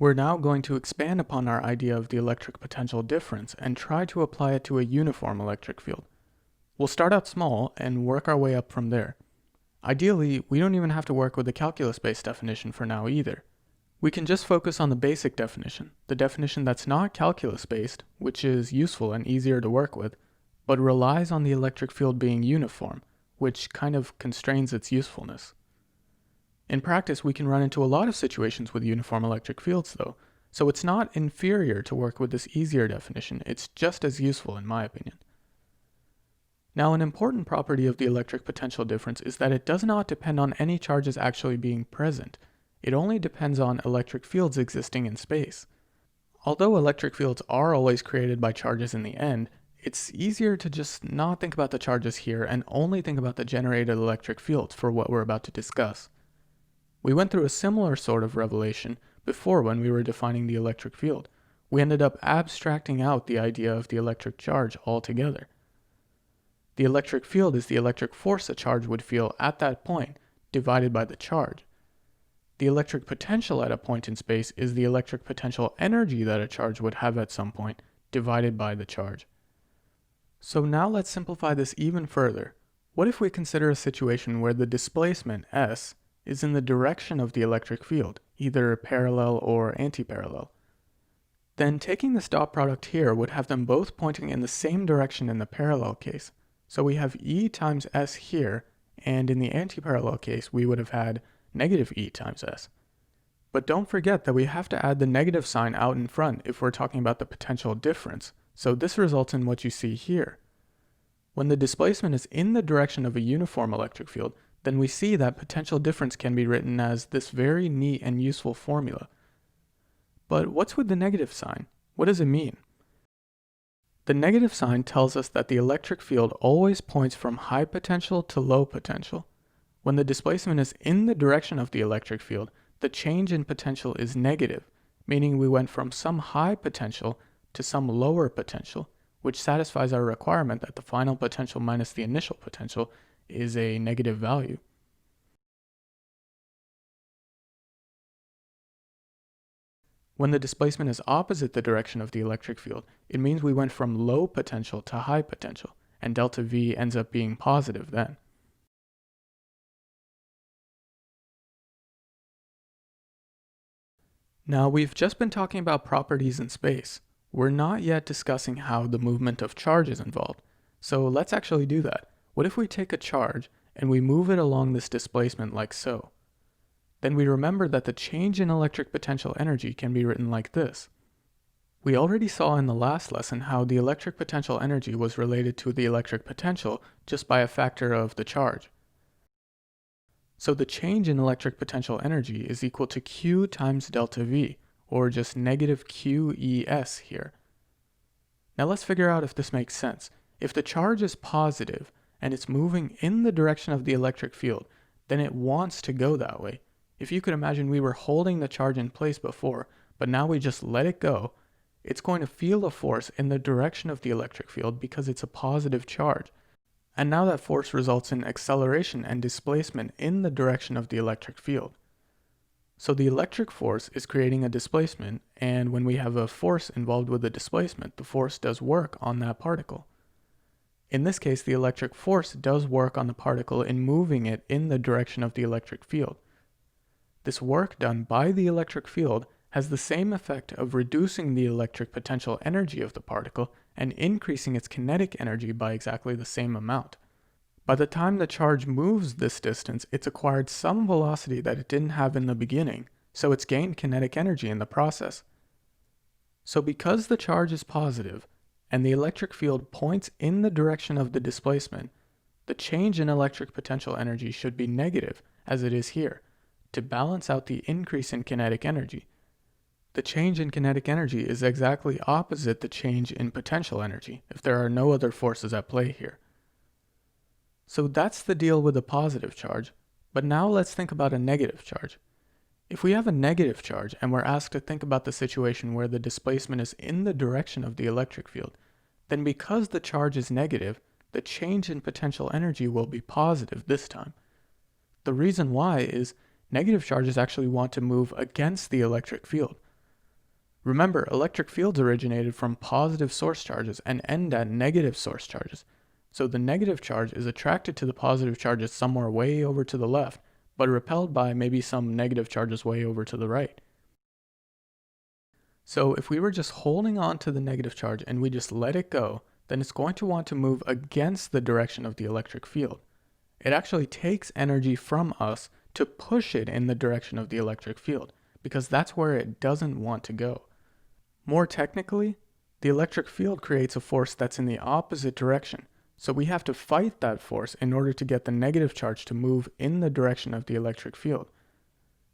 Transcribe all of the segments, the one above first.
We're now going to expand upon our idea of the electric potential difference and try to apply it to a uniform electric field. We'll start out small and work our way up from there. Ideally, we don't even have to work with the calculus-based definition for now either. We can just focus on the basic definition, the definition that's not calculus-based, which is useful and easier to work with, but relies on the electric field being uniform, which kind of constrains its usefulness. In practice, we can run into a lot of situations with uniform electric fields though, so it's not inferior to work with this easier definition, it's just as useful in my opinion. Now, an important property of the electric potential difference is that it does not depend on any charges actually being present. It only depends on electric fields existing in space. Although electric fields are always created by charges in the end, it's easier to just not think about the charges here and only think about the generated electric fields for what we're about to discuss. We went through a similar sort of revelation before when we were defining the electric field. We ended up abstracting out the idea of the electric charge altogether. The electric field is the electric force a charge would feel at that point, divided by the charge. The electric potential at a point in space is the electric potential energy that a charge would have at some point, divided by the charge. So now let's simplify this even further. What if we consider a situation where the displacement, S, is in the direction of the electric field, either parallel or antiparallel? Then taking this dot product here would have them both pointing in the same direction in the parallel case. So we have E times S here, and in the antiparallel case, we would have had negative E times S. But don't forget that we have to add the negative sign out in front if we're talking about the potential difference, so this results in what you see here. When the displacement is in the direction of a uniform electric field, then we see that potential difference can be written as this very neat and useful formula. But what's with the negative sign? What does it mean? The negative sign tells us that the electric field always points from high potential to low potential. When the displacement is in the direction of the electric field, the change in potential is negative, meaning we went from some high potential to some lower potential, which satisfies our requirement that the final potential minus the initial potential is a negative value. When the displacement is opposite the direction of the electric field, it means we went from low potential to high potential, and delta V ends up being positive then. Now, we've just been talking about properties in space. We're not yet discussing how the movement of charge is involved, so let's actually do that. What if we take a charge and we move it along this displacement like so? Then we remember that the change in electric potential energy can be written like this. We already saw in the last lesson how the electric potential energy was related to the electric potential just by a factor of the charge. So the change in electric potential energy is equal to Q times delta V, or just negative QES here. Now let's figure out if this makes sense. If the charge is positive and it's moving in the direction of the electric field, then it wants to go that way. If you could imagine we were holding the charge in place before, but now we just let it go, it's going to feel a force in the direction of the electric field because it's a positive charge. And now that force results in acceleration and displacement in the direction of the electric field. So the electric force is creating a displacement, and when we have a force involved with the displacement, the force does work on that particle. In this case, the electric force does work on the particle in moving it in the direction of the electric field. This work done by the electric field has the same effect of reducing the electric potential energy of the particle and increasing its kinetic energy by exactly the same amount. By the time the charge moves this distance, it's acquired some velocity that it didn't have in the beginning, so it's gained kinetic energy in the process. So because the charge is positive, and the electric field points in the direction of the displacement, the change in electric potential energy should be negative, as it is here, to balance out the increase in kinetic energy. The change in kinetic energy is exactly opposite the change in potential energy, if there are no other forces at play here. So that's the deal with a positive charge, but now let's think about a negative charge. If we have a negative charge and we're asked to think about the situation where the displacement is in the direction of the electric field, then because the charge is negative, the change in potential energy will be positive this time. The reason why is negative charges actually want to move against the electric field. Remember, electric fields originated from positive source charges and end at negative source charges. So the negative charge is attracted to the positive charges somewhere way over to the left, but repelled by maybe some negative charges way over to the right. So if we were just holding on to the negative charge and we just let it go, then it's going to want to move against the direction of the electric field. It actually takes energy from us to push it in the direction of the electric field, because that's where it doesn't want to go. More technically, the electric field creates a force that's in the opposite direction, so we have to fight that force in order to get the negative charge to move in the direction of the electric field.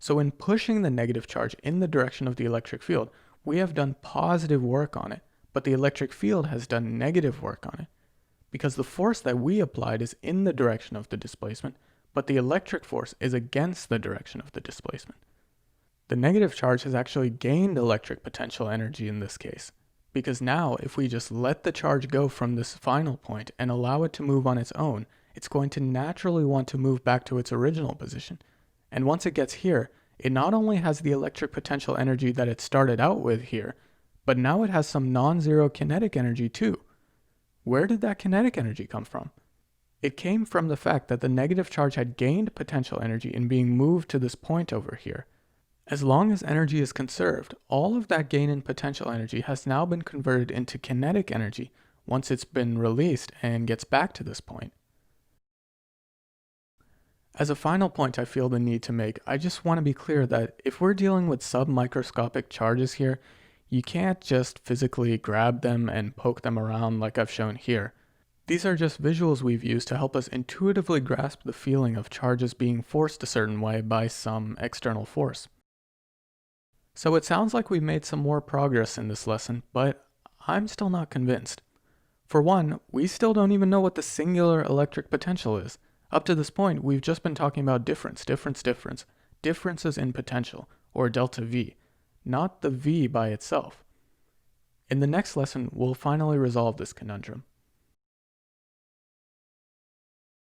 So in pushing the negative charge in the direction of the electric field, we have done positive work on it, but the electric field has done negative work on it. Because the force that we applied is in the direction of the displacement, but the electric force is against the direction of the displacement. The negative charge has actually gained electric potential energy in this case, because now if we just let the charge go from this final point and allow it to move on its own, it's going to naturally want to move back to its original position. And once it gets here, it not only has the electric potential energy that it started out with here, but now it has some non-zero kinetic energy too. Where did that kinetic energy come from? It came from the fact that the negative charge had gained potential energy in being moved to this point over here. As long as energy is conserved, all of that gain in potential energy has now been converted into kinetic energy once it's been released and gets back to this point. As a final point I feel the need to make, I just want to be clear that if we're dealing with submicroscopic charges here, you can't just physically grab them and poke them around like I've shown here. These are just visuals we've used to help us intuitively grasp the feeling of charges being forced a certain way by some external force. So it sounds like we've made some more progress in this lesson, but I'm still not convinced. For one, we still don't even know what the singular electric potential is. Up to this point, we've just been talking about differences in potential, or delta V, not the V by itself. In the next lesson, we'll finally resolve this conundrum.